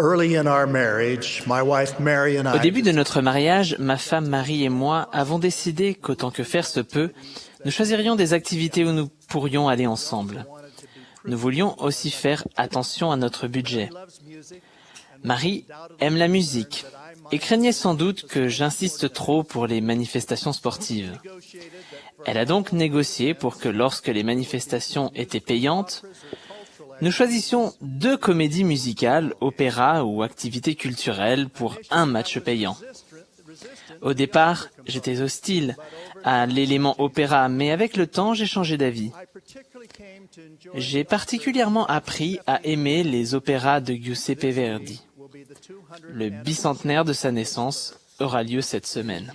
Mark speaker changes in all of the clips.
Speaker 1: Au début de notre mariage, ma femme Marie et moi avons décidé qu'autant que faire se peut, nous choisirions des activités où nous pourrions aller ensemble. Nous voulions aussi faire attention à notre budget. Marie aime la musique et craignait sans doute que j'insiste trop pour les manifestations sportives. Elle a donc négocié pour que lorsque les manifestations étaient payantes, nous choisissions 2 comédies musicales, opéras ou activités culturelles pour un match payant. Au départ, j'étais hostile à l'élément opéra, mais avec le temps, j'ai changé d'avis. J'ai particulièrement appris à aimer les opéras de Giuseppe Verdi. Le bicentenaire de sa naissance aura lieu cette semaine.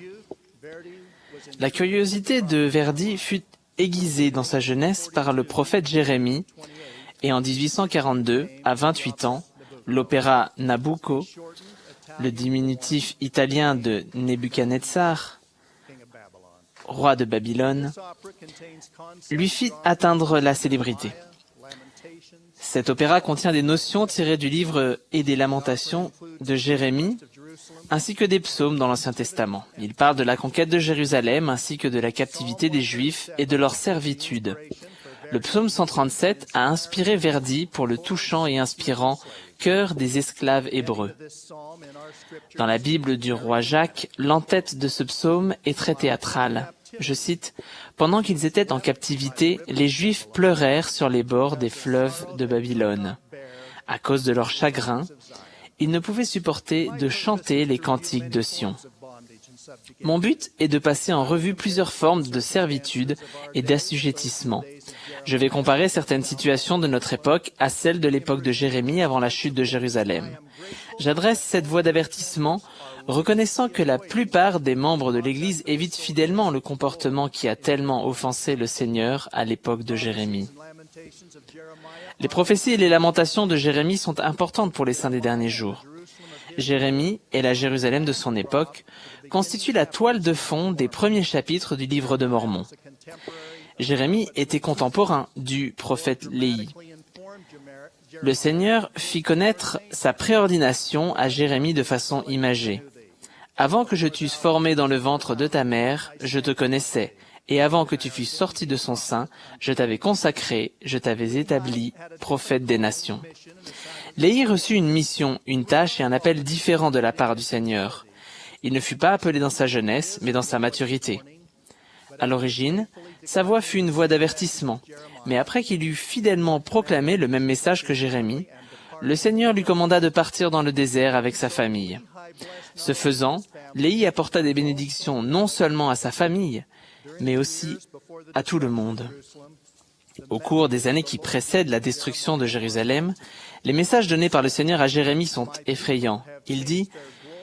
Speaker 1: La curiosité de Verdi fut aiguisée dans sa jeunesse par le prophète Jérémie, et en 1842, à 28 ans, l'opéra Nabucco, le diminutif italien de Nebuchadnezzar, roi de Babylone, lui fit atteindre la célébrité. Cet opéra contient des notions tirées du livre et des Lamentations de Jérémie, ainsi que des psaumes dans l'Ancien Testament. Il parle de la conquête de Jérusalem, ainsi que de la captivité des Juifs et de leur servitude. Le psaume 137 a inspiré Verdi pour le touchant et inspirant Chœur des esclaves hébreux. Dans la Bible du roi Jacques, l'entête de ce psaume est très théâtrale. Je cite, « Pendant qu'ils étaient en captivité, les Juifs pleurèrent sur les bords des fleuves de Babylone. À cause de leur chagrin, ils ne pouvaient supporter de chanter les cantiques de Sion. » Mon but est de passer en revue plusieurs formes de servitude et d'assujettissement. Je vais comparer certaines situations de notre époque à celles de l'époque de Jérémie avant la chute de Jérusalem. J'adresse cette voix d'avertissement, reconnaissant que la plupart des membres de l'Église évitent fidèlement le comportement qui a tellement offensé le Seigneur à l'époque de Jérémie. Les prophéties et les lamentations de Jérémie sont importantes pour les saints des derniers jours. Jérémie et la Jérusalem de son époque constituent la toile de fond des premiers chapitres du livre de Mormon. Jérémie était contemporain du prophète Léhi. Le Seigneur fit connaître sa préordination à Jérémie de façon imagée. « Avant que je t'eusse formé dans le ventre de ta mère, je te connaissais, et avant que tu fusses sorti de son sein, je t'avais consacré, je t'avais établi prophète des nations. » Léhi reçut une mission, une tâche et un appel différents de la part du Seigneur. Il ne fut pas appelé dans sa jeunesse, mais dans sa maturité. À l'origine, sa voix fut une voix d'avertissement, mais après qu'il eut fidèlement proclamé le même message que Jérémie, le Seigneur lui commanda de partir dans le désert avec sa famille. Ce faisant, Léhi apporta des bénédictions non seulement à sa famille, mais aussi à tout le monde. Au cours des années qui précèdent la destruction de Jérusalem, les messages donnés par le Seigneur à Jérémie sont effrayants. Il dit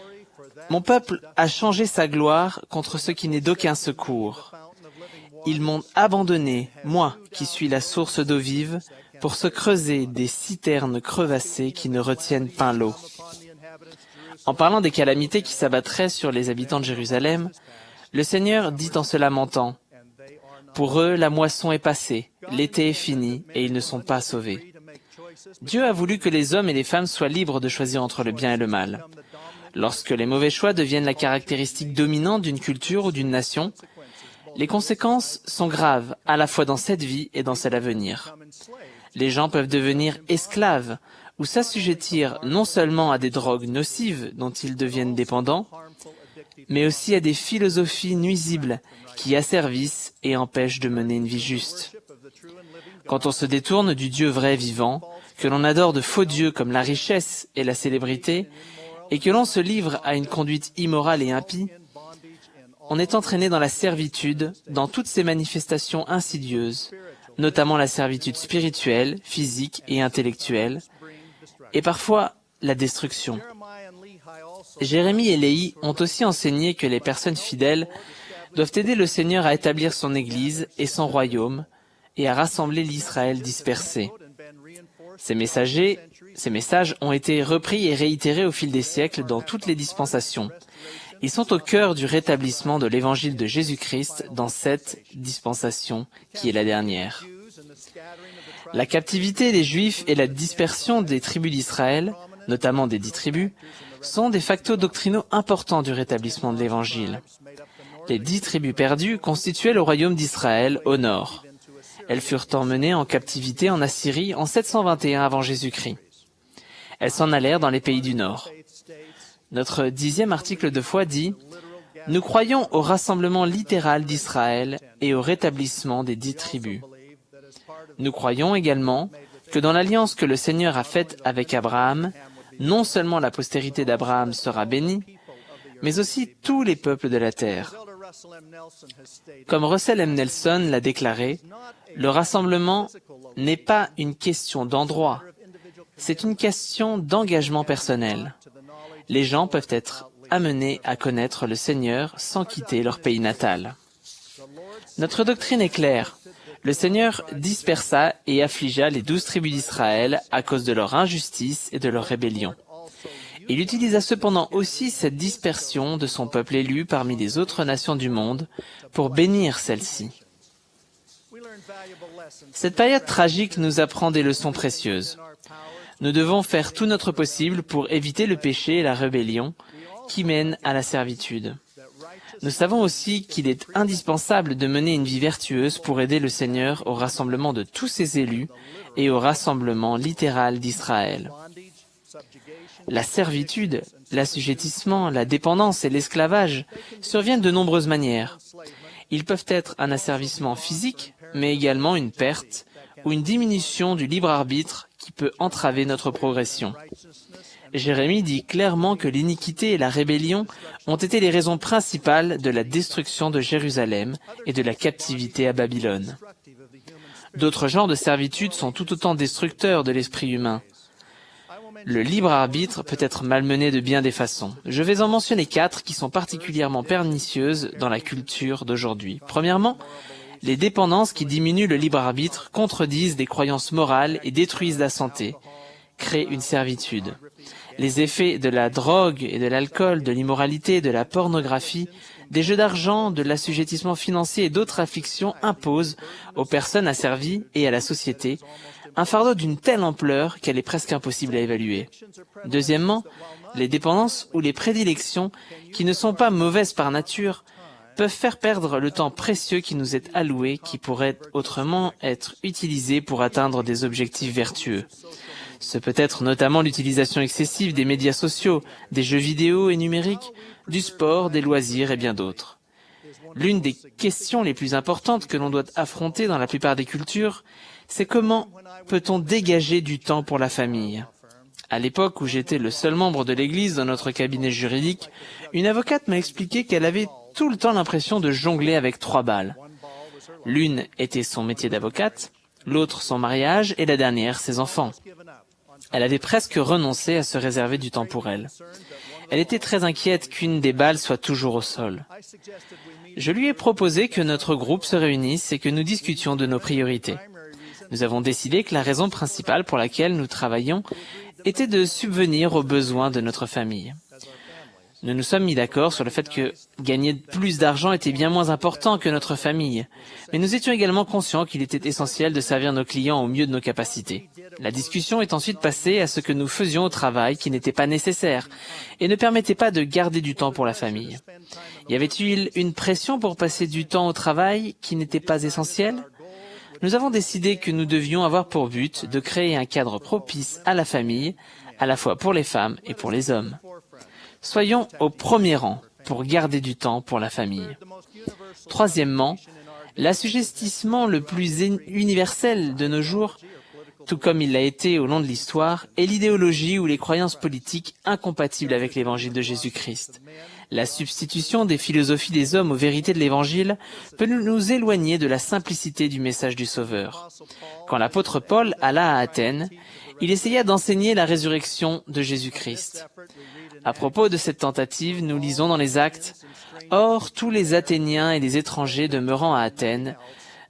Speaker 1: « Mon peuple a changé sa gloire contre ce qui n'est d'aucun secours. Ils m'ont abandonné, moi qui suis la source d'eau vive, pour se creuser des citernes crevassées qui ne retiennent pas l'eau. » En parlant des calamités qui s'abattraient sur les habitants de Jérusalem, le Seigneur dit en se lamentant « Pour eux, la moisson est passée, l'été est fini, et ils ne sont pas sauvés. » Dieu a voulu que les hommes et les femmes soient libres de choisir entre le bien et le mal. Lorsque les mauvais choix deviennent la caractéristique dominante d'une culture ou d'une nation, les conséquences sont graves, à la fois dans cette vie et dans celle à venir. Les gens peuvent devenir esclaves ou s'assujettir non seulement à des drogues nocives dont ils deviennent dépendants, mais aussi à des philosophies nuisibles qui asservissent et empêchent de mener une vie juste. Quand on se détourne du Dieu vrai vivant, que l'on adore de faux dieux comme la richesse et la célébrité, et que l'on se livre à une conduite immorale et impie, on est entraîné dans la servitude, dans toutes ces manifestations insidieuses, notamment la servitude spirituelle, physique et intellectuelle, et parfois la destruction. Jérémie et Léhi ont aussi enseigné que les personnes fidèles doivent aider le Seigneur à établir son Église et son royaume et à rassembler l'Israël dispersé. Ces messages ont été repris et réitérés au fil des siècles dans toutes les dispensations. Ils sont au cœur du rétablissement de l'évangile de Jésus-Christ dans cette dispensation qui est la dernière. La captivité des Juifs et la dispersion des tribus d'Israël notamment des 10 tribus, sont des facteurs doctrinaux importants du rétablissement de l'Évangile. Les 10 tribus perdues constituaient le royaume d'Israël au nord. Elles furent emmenées en captivité en Assyrie en 721 avant Jésus-Christ. Elles s'en allèrent dans les pays du nord. Notre 10e article de foi dit « Nous croyons au rassemblement littéral d'Israël et au rétablissement des 10 tribus. Nous croyons également que dans l'alliance que le Seigneur a faite avec Abraham, non seulement la postérité d'Abraham sera bénie, mais aussi tous les peuples de la terre. Comme Russell M. Nelson l'a déclaré, le rassemblement n'est pas une question d'endroit, c'est une question d'engagement personnel. Les gens peuvent être amenés à connaître le Seigneur sans quitter leur pays natal. Notre doctrine est claire. Le Seigneur dispersa et affligea les 12 tribus d'Israël à cause de leur injustice et de leur rébellion. Il utilisa cependant aussi cette dispersion de son peuple élu parmi les autres nations du monde pour bénir celles-ci. Cette période tragique nous apprend des leçons précieuses. Nous devons faire tout notre possible pour éviter le péché et la rébellion qui mènent à la servitude. Nous savons aussi qu'il est indispensable de mener une vie vertueuse pour aider le Seigneur au rassemblement de tous ses élus et au rassemblement littéral d'Israël. La servitude, l'assujettissement, la dépendance et l'esclavage surviennent de nombreuses manières. Ils peuvent être un asservissement physique, mais également une perte ou une diminution du libre arbitre qui peut entraver notre progression. Jérémie dit clairement que l'iniquité et la rébellion ont été les raisons principales de la destruction de Jérusalem et de la captivité à Babylone. D'autres genres de servitude sont tout autant destructeurs de l'esprit humain. Le libre arbitre peut être malmené de bien des façons. Je vais en mentionner 4 qui sont particulièrement pernicieuses dans la culture d'aujourd'hui. Premièrement, les dépendances qui diminuent le libre arbitre contredisent des croyances morales et détruisent la santé, créent une servitude. Les effets de la drogue et de l'alcool, de l'immoralité, de la pornographie, des jeux d'argent, de l'assujettissement financier et d'autres afflictions imposent aux personnes asservies et à la société un fardeau d'une telle ampleur qu'elle est presque impossible à évaluer. Deuxièmement, les dépendances ou les prédilections qui ne sont pas mauvaises par nature peuvent faire perdre le temps précieux qui nous est alloué, qui pourrait autrement être utilisé pour atteindre des objectifs vertueux. Ce peut être notamment l'utilisation excessive des médias sociaux, des jeux vidéo et numériques, du sport, des loisirs et bien d'autres. L'une des questions les plus importantes que l'on doit affronter dans la plupart des cultures, c'est comment peut-on dégager du temps pour la famille? À l'époque où j'étais le seul membre de l'Église dans notre cabinet juridique, une avocate m'a expliqué qu'elle avait tout le temps l'impression de jongler avec 3 balles. L'une était son métier d'avocate, l'autre son mariage et la dernière ses enfants. Elle avait presque renoncé à se réserver du temps pour elle. Elle était très inquiète qu'une des balles soit toujours au sol. Je lui ai proposé que notre groupe se réunisse et que nous discutions de nos priorités. Nous avons décidé que la raison principale pour laquelle nous travaillions était de subvenir aux besoins de notre famille. Nous nous sommes mis d'accord sur le fait que gagner plus d'argent était bien moins important que notre famille, mais nous étions également conscients qu'il était essentiel de servir nos clients au mieux de nos capacités. La discussion est ensuite passée à ce que nous faisions au travail qui n'était pas nécessaire et ne permettait pas de garder du temps pour la famille. Y avait-il une pression pour passer du temps au travail qui n'était pas essentiel? Nous avons décidé que nous devions avoir pour but de créer un cadre propice à la famille, à la fois pour les femmes et pour les hommes. Soyons au premier rang pour garder du temps pour la famille. Troisièmement, l'assujettissement le plus universel de nos jours, tout comme il l'a été au long de l'histoire, est l'idéologie ou les croyances politiques incompatibles avec l'évangile de Jésus-Christ. La substitution des philosophies des hommes aux vérités de l'évangile peut nous éloigner de la simplicité du message du Sauveur. Quand l'apôtre Paul alla à Athènes, il essaya d'enseigner la résurrection de Jésus-Christ. À propos de cette tentative, nous lisons dans les Actes « Or, tous les Athéniens et les étrangers demeurant à Athènes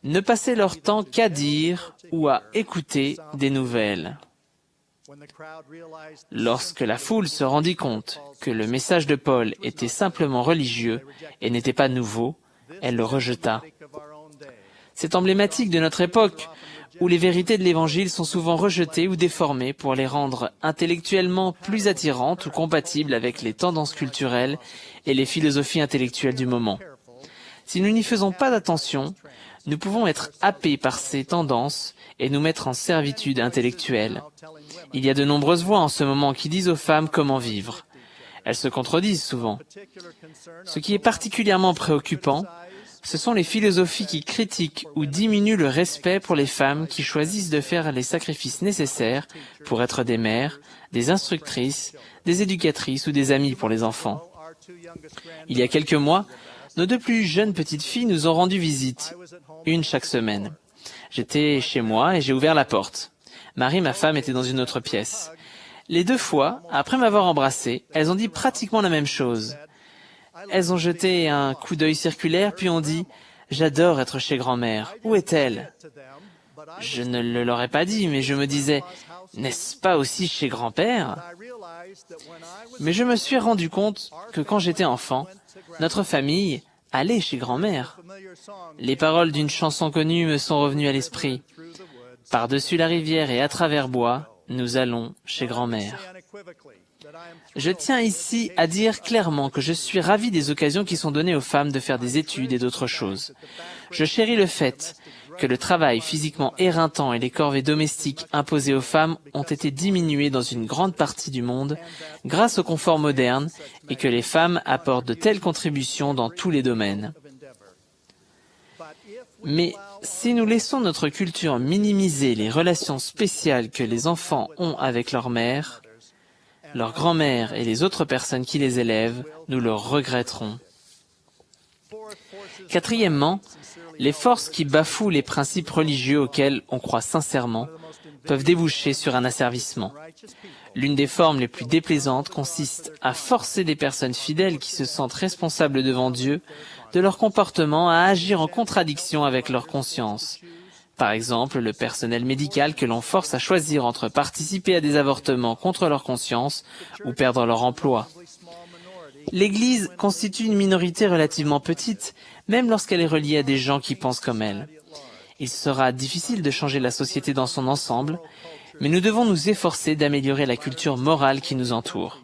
Speaker 1: ne passaient leur temps qu'à dire ou à écouter des nouvelles. » Lorsque la foule se rendit compte que le message de Paul était simplement religieux et n'était pas nouveau, elle le rejeta. C'est emblématique de notre époque, où les vérités de l'Évangile sont souvent rejetées ou déformées pour les rendre intellectuellement plus attirantes ou compatibles avec les tendances culturelles et les philosophies intellectuelles du moment. Si nous n'y faisons pas attention, nous pouvons être happés par ces tendances et nous mettre en servitude intellectuelle. Il y a de nombreuses voix en ce moment qui disent aux femmes comment vivre. Elles se contredisent souvent. Ce qui est particulièrement préoccupant, ce sont les philosophies qui critiquent ou diminuent le respect pour les femmes qui choisissent de faire les sacrifices nécessaires pour être des mères, des instructrices, des éducatrices ou des amies pour les enfants. Il y a quelques mois, nos 2 plus jeunes petites filles nous ont rendu visite, une chaque semaine. J'étais chez moi et j'ai ouvert la porte. Marie, ma femme, était dans une autre pièce. Les 2 fois, après m'avoir embrassé, elles ont dit pratiquement la même chose. Elles ont jeté un coup d'œil circulaire, puis ont dit « J'adore être chez grand-mère. Où est-elle » Je ne le leur ai pas dit, mais je me disais « N'est-ce pas aussi chez grand-père » Mais je me suis rendu compte que quand j'étais enfant, notre famille allait chez grand-mère. Les paroles d'une chanson connue me sont revenues à l'esprit. « Par-dessus la rivière et à travers bois, nous allons chez grand-mère. » Je tiens ici à dire clairement que je suis ravi des occasions qui sont données aux femmes de faire des études et d'autres choses. Je chéris le fait que le travail physiquement éreintant et les corvées domestiques imposées aux femmes ont été diminués dans une grande partie du monde grâce au confort moderne et que les femmes apportent de telles contributions dans tous les domaines. Mais si nous laissons notre culture minimiser les relations spéciales que les enfants ont avec leur mère, leur grand-mère et les autres personnes qui les élèvent, nous le regretterons. Quatrièmement, les forces qui bafouent les principes religieux auxquels on croit sincèrement peuvent déboucher sur un asservissement. L'une des formes les plus déplaisantes consiste à forcer des personnes fidèles qui se sentent responsables devant Dieu de leur comportement à agir en contradiction avec leur conscience. Par exemple, le personnel médical que l'on force à choisir entre participer à des avortements contre leur conscience ou perdre leur emploi. L'Église constitue une minorité relativement petite, même lorsqu'elle est reliée à des gens qui pensent comme elle. Il sera difficile de changer la société dans son ensemble, mais nous devons nous efforcer d'améliorer la culture morale qui nous entoure.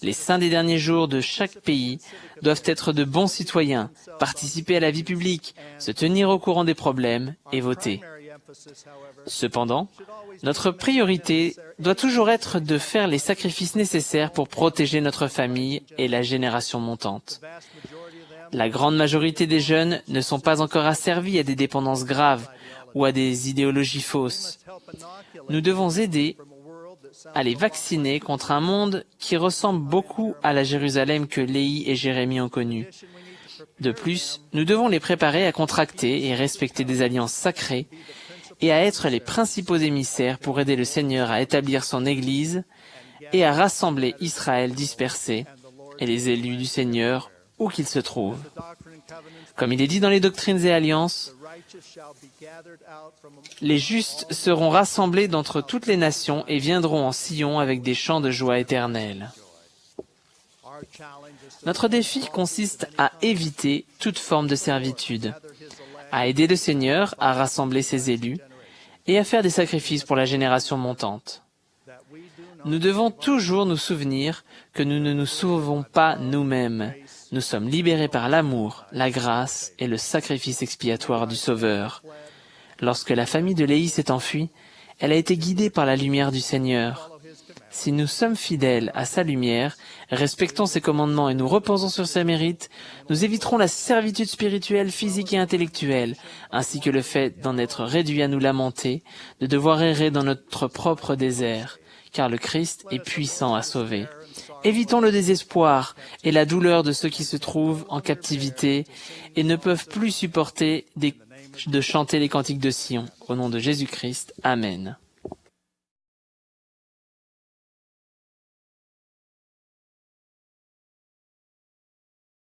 Speaker 1: Les saints des derniers jours de chaque pays doivent être de bons citoyens, participer à la vie publique, se tenir au courant des problèmes et voter. Cependant, notre priorité doit toujours être de faire les sacrifices nécessaires pour protéger notre famille et la génération montante. La grande majorité des jeunes ne sont pas encore asservis à des dépendances graves ou à des idéologies fausses. Nous devons aider à les vacciner contre un monde qui ressemble beaucoup à la Jérusalem que Léhi et Jérémie ont connue. De plus, nous devons les préparer à contracter et respecter des alliances sacrées et à être les principaux émissaires pour aider le Seigneur à établir son Église et à rassembler Israël dispersé et les élus du Seigneur où qu'ils se trouvent. Comme il est dit dans les Doctrines et Alliances, les justes seront rassemblés d'entre toutes les nations et viendront en Sion avec des chants de joie éternelle. Notre défi consiste à éviter toute forme de servitude, à aider le Seigneur à rassembler ses élus et à faire des sacrifices pour la génération montante. Nous devons toujours nous souvenir que nous ne nous sauvons pas nous-mêmes. Nous sommes libérés par l'amour, la grâce et le sacrifice expiatoire du Sauveur. Lorsque la famille de Léhi s'est enfuie, elle a été guidée par la lumière du Seigneur. Si nous sommes fidèles à sa lumière, respectons ses commandements et nous reposons sur ses mérites, nous éviterons la servitude spirituelle, physique et intellectuelle, ainsi que le fait d'en être réduit à nous lamenter, de devoir errer dans notre propre désert, car le Christ est puissant à sauver. Évitons le désespoir et la douleur de ceux qui se trouvent en captivité et ne peuvent plus supporter de chanter les cantiques de Sion. Au nom de Jésus-Christ, Amen.